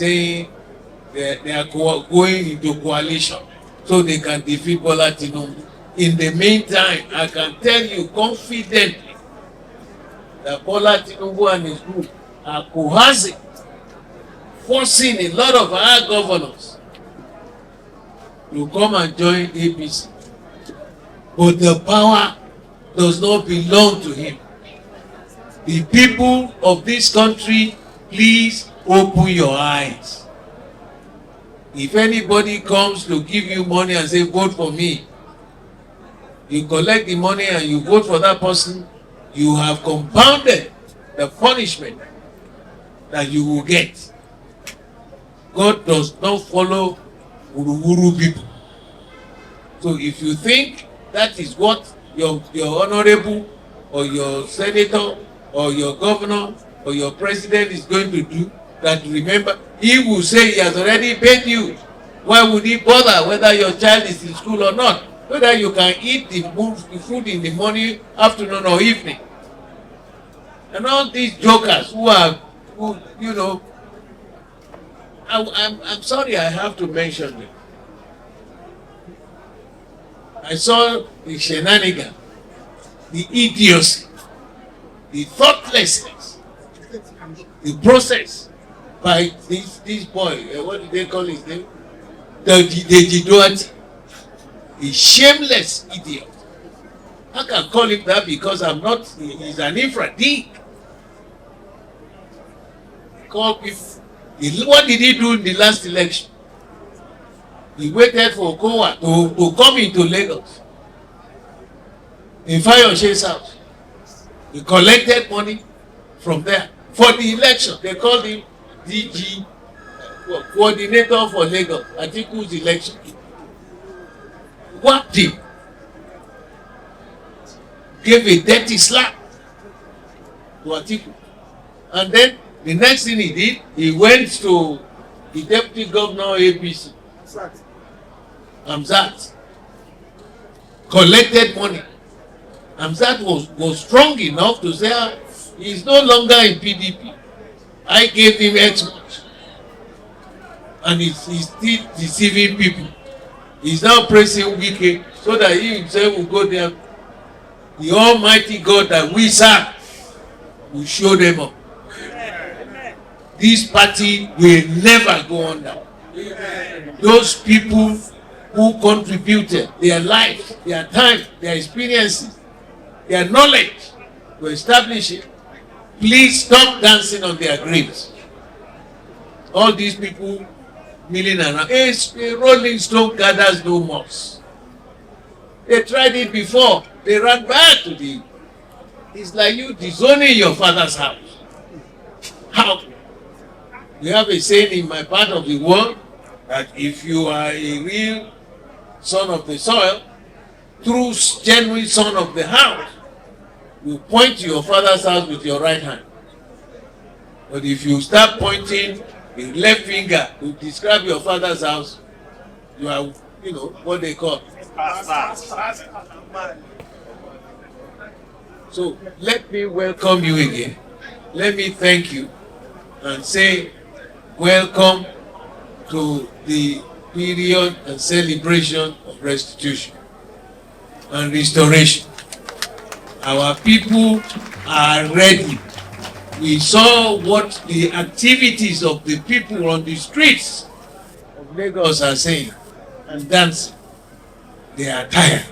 saying they are going into coalition so they can defeat Bola Tinubu. In the meantime, I can tell you confidently that Bola Tinubu and his group are coercing, forcing a lot of our governors to come and join APC. But the power does not belong to him. The people of this country, please open your eyes. If anybody comes to give you money and say, vote for me, you collect the money and you vote for that person, you have compounded the punishment that you will get. God does not follow wuru people. So if you think that is what your honorable or your senator or your governor or your president is going to do, that remember, he will say he has already paid you. Why would he bother whether your child is in school or not? Whether you can eat the food in the morning, afternoon or evening. And all these jokers who you know, I'm sorry I have to mention them. I saw the shenanigans, the idiocy, the thoughtlessness, the process by this boy, what do they call his name? Deji Adeyanju, a shameless idiot. I can call him that because I'm not, he's an infra-dig. Call people. What did he do in the last election? He waited for Kowa to come into Lagos. In Fayoshe's house. He collected money from there. For the election, they called him DG, coordinator for Lagos, Atiku's election. Whacked him. Gave a dirty slap to Atiku. And then the next thing he did, he went to the deputy governor APC. Amzat. Collected money. Amzat was strong enough to say, he's no longer in PDP. I gave him X much. And he's still deceiving people. He's now praising Wike so that he himself will go there. The Almighty God that we serve will show them up. This party will never go under. Those people who contributed their life, their time, their experiences, their knowledge to establish it, please stop dancing on their graves. All these people milling around. A rolling stone gathers no moss. They tried it before. They ran back to the... It's like you disowning your father's house. How? We have a saying in my part of the world that if you are a real son of the soil, true genuine son of the house, you point to your father's house with your right hand. But if you start pointing the left finger to describe your father's house, you are, you know, what they call. So let me welcome you again. Let me thank you and say welcome to the period and celebration of restitution and restoration. Our people are ready. We saw what the activities of the people on the streets of Lagos are saying and dancing. They are tired.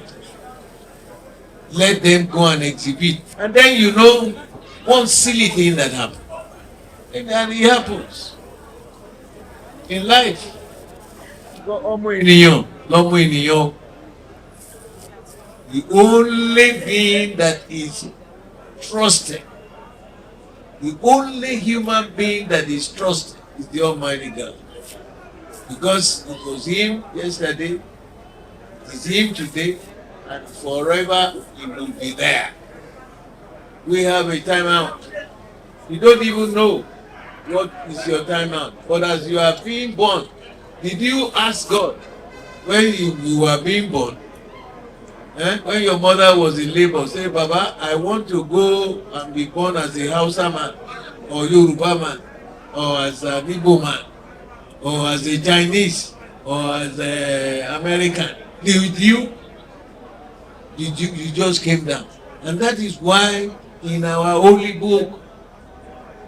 Let them go and exhibit. And then you know one silly thing that happened. And it happens. In life, the only being that is trusted, the only human being that is trusted is the Almighty God. Because it was Him yesterday, it is Him today, and forever He will be there. We have a timeout. You don't even know what is your timeout. But as you are being born, did you ask God when you were being born? When your mother was in labor, say, Baba, I want to go and be born as a Hausa man, or Yoruba man, or as an Igbo man. or as a Chinese, or as an American. You just came down. And that is why in our holy book,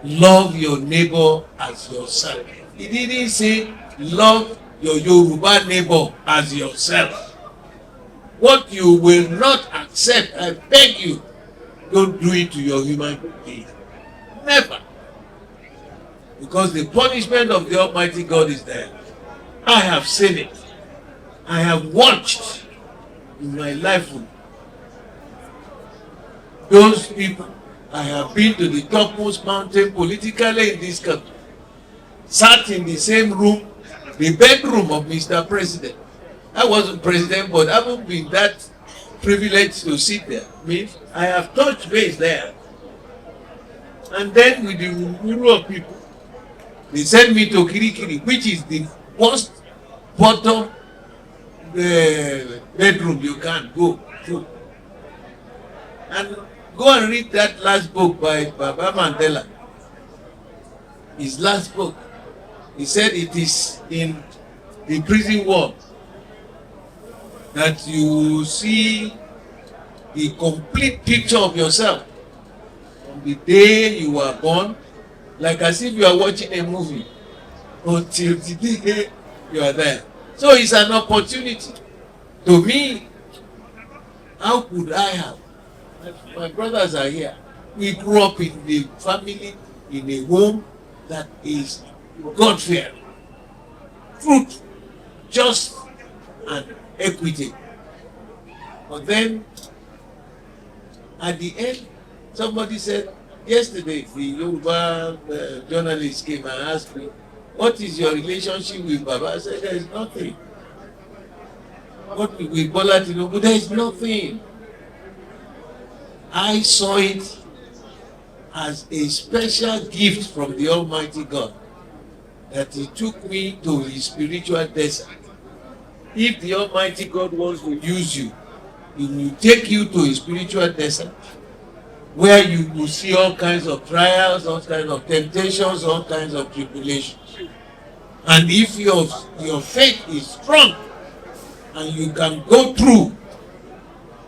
love your neighbor as yourself. He didn't say love your Yoruba neighbor as yourself. What you will not accept, I beg you, don't do it to your human being. Never. Because the punishment of the Almighty God is there. I have seen it. I have watched in my life. Those people, I have been to the topmost mountain politically in this country, sat in the same room, the bedroom of Mr. President. I wasn't president, but I haven't been that privileged to sit there. Means I have touched base there. And then with the group of people, they sent me to Kirikiri, which is the worst bottom bedroom you can go to. And go and read that last book by Baba Mandela. His last book. He said it is in the prison wall that you see the complete picture of yourself from the day you were born, like as if you are watching a movie, until the day you are there. So it's an opportunity. To me, how could I have? My brothers are here. We grew up in a family, in a home that is God-fearing, truth, just, and equity. But then, at the end, somebody said, yesterday, the Yoruba journalist came and asked me, what is your relationship with Baba? I said, there is nothing. What with Bola Tinubu? There is nothing. I saw it as a special gift from the Almighty God that He took me to His spiritual desert. If the Almighty God wants to use you, He will take you to a spiritual desert where you will see all kinds of trials, all kinds of temptations, all kinds of tribulations. And if your faith is strong and you can go through,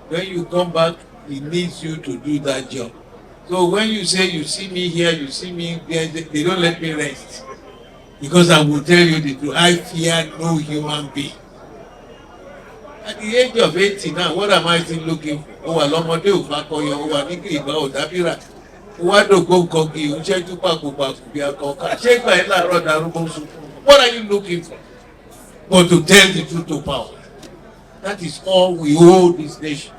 when you come back, He needs you to do that job. So when you say you see me here, you see me there, they don't let me rest. Because I will tell you the truth, I fear no human being. At the age of 80 now, what am I still looking for? Oh, Olabode George, oh, Aniki Iba, Dabira. What are you looking for? But to tell the truth to power. That is all we owe this nation.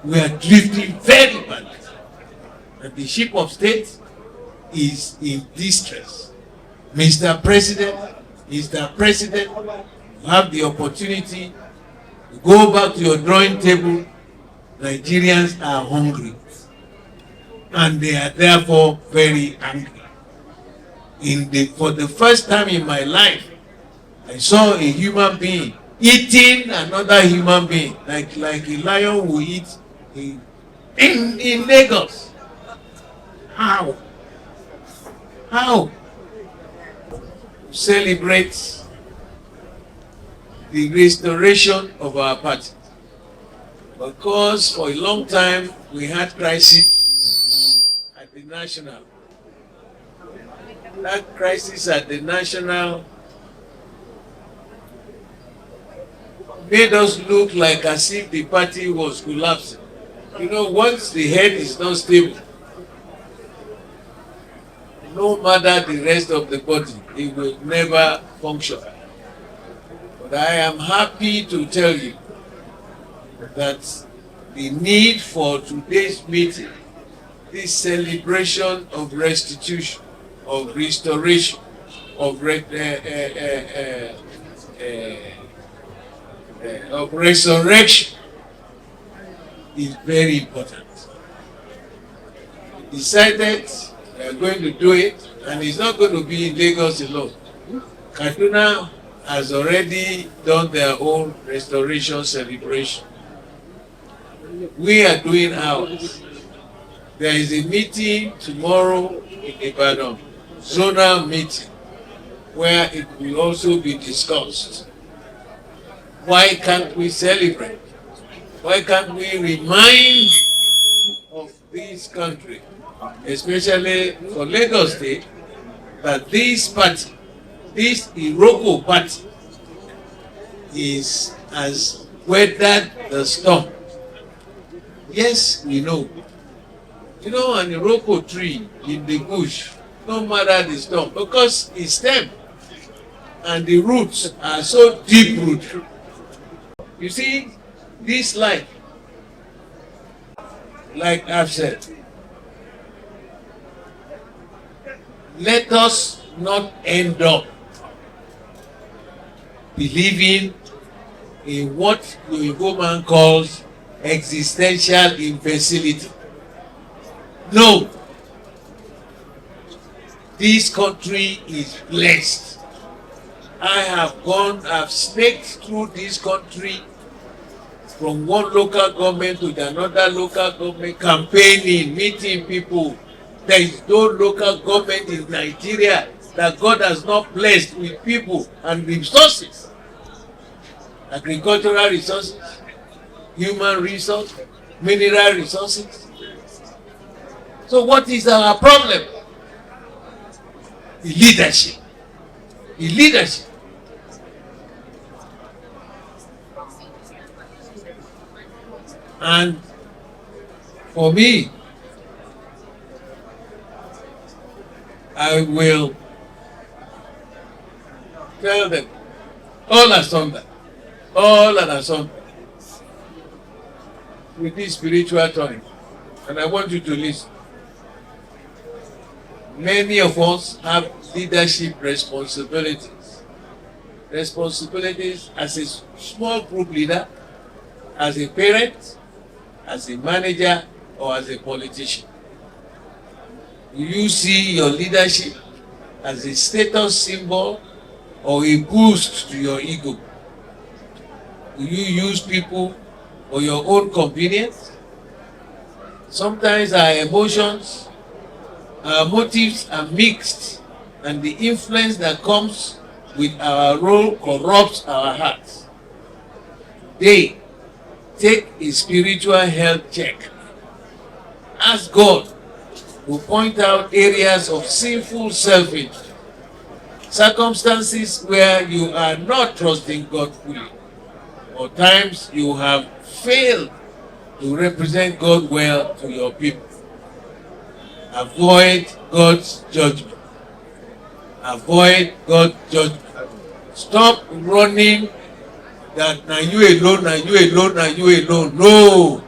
We are drifting very badly. And the ship of state is in distress. Mr. President, you have the opportunity to go back to your drawing table. Nigerians are hungry. And they are therefore very angry. For the first time in my life, I saw a human being eating another human being, like a lion will eat in Lagos. How? Celebrate the restoration of our party. Because for a long time we had crisis at the national. That crisis at the national made us look like as if the party was collapsing. You know, once the head is not stable, no matter the rest of the body, it will never function. But I am happy to tell you that the need for today's meeting, this celebration of restitution, of restoration, of resurrection is very important. We decided we are going to do it, and it's not going to be in Lagos alone. Kaduna has already done their own restoration celebration. We are doing ours. There is a meeting tomorrow in Ibadan, zonal meeting, where it will also be discussed. Why can't we celebrate? Why can't we remind of this country, especially for Lagos State, that this party, this Iroko party, has weathered the storm? Yes, we know. You know, an Iroko tree in the bush, no matter the storm, because its stem and the roots are so deep rooted. You see, this life, like I've said, let us not end up believing in what the Igbo man calls existential imbecility. No, this country is blessed. I've snaked through this country from one local government to another local government, campaigning, meeting people. There is no local government in Nigeria that God has not blessed with people and resources. Agricultural resources, human resources, mineral resources. So what is our problem? The leadership. The leadership. And for me, I will tell them all asunder, all and asunder, with this spiritual tone. And I want you to listen. Many of us have leadership responsibilities. Responsibilities as a small group leader, as a parent, as a manager, or as a politician. Do you see your leadership as a status symbol or a boost to your ego? Do you use people for your own convenience? Sometimes our emotions, our motives are mixed, and the influence that comes with our role corrupts our hearts. They take a spiritual health check. Ask God to point out areas of sinful self-interest, circumstances where you are not trusting God fully, or times you have failed to represent God well to your people. Avoid God's judgment. Avoid God's judgment. Stop running that now you alone, now you alone, now you alone. No.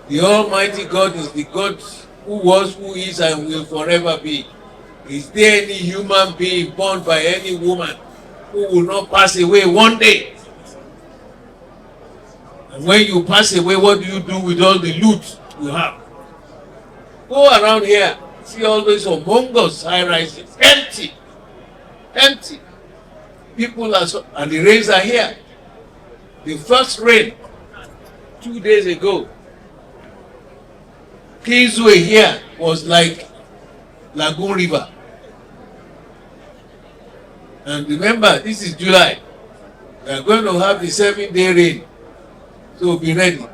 The Almighty God is the God who was, who is, and will forever be. Is there any human being born by any woman who will not pass away one day? And when you pass away, what do you do with all the loot you have? Go around here, see all those humongous high rises, empty, empty. People are so, and the rains are here. The first rain 2 days ago, Kingsway here was like Lagoon River. And remember, this is July. We are going to have the 7-day rain. So be ready.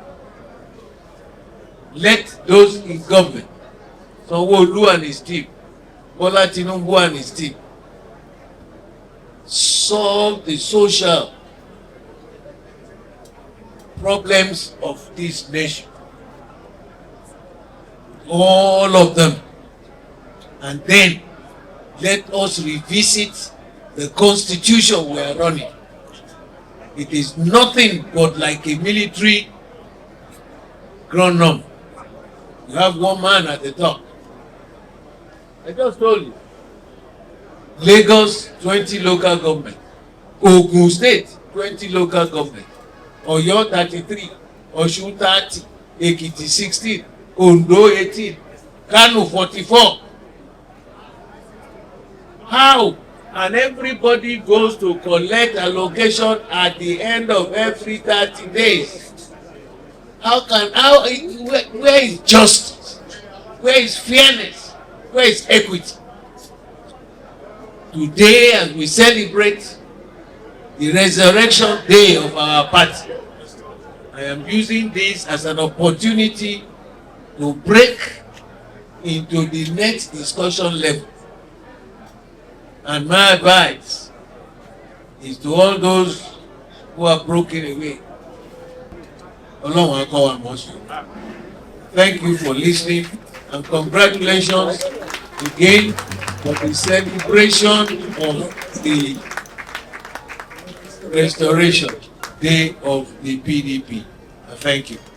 Let those in government, Sanwo-Olu and his team, Bola Tinubu and his team, solve the social problems of this nation. All of them. And then let us revisit the constitution we are running. It is nothing but like a military ground. You have one man at the top. I just told you. Lagos, 20 local government. Ogun State, 20 local government. Oyo, 33. Osun, 30. Ekiti, 16. Ondo, 18. Kano, 44. How? And everybody goes to collect allocation at the end of every 30 days. Where is justice? Where is fairness? Where is equity? today, as we celebrate the resurrection day of our party, I am using this as an opportunity to break into the next discussion level. And my advice is to all those who are broken away. Thank you for listening, and congratulations again for the celebration of the restoration day of the PDP. Thank you.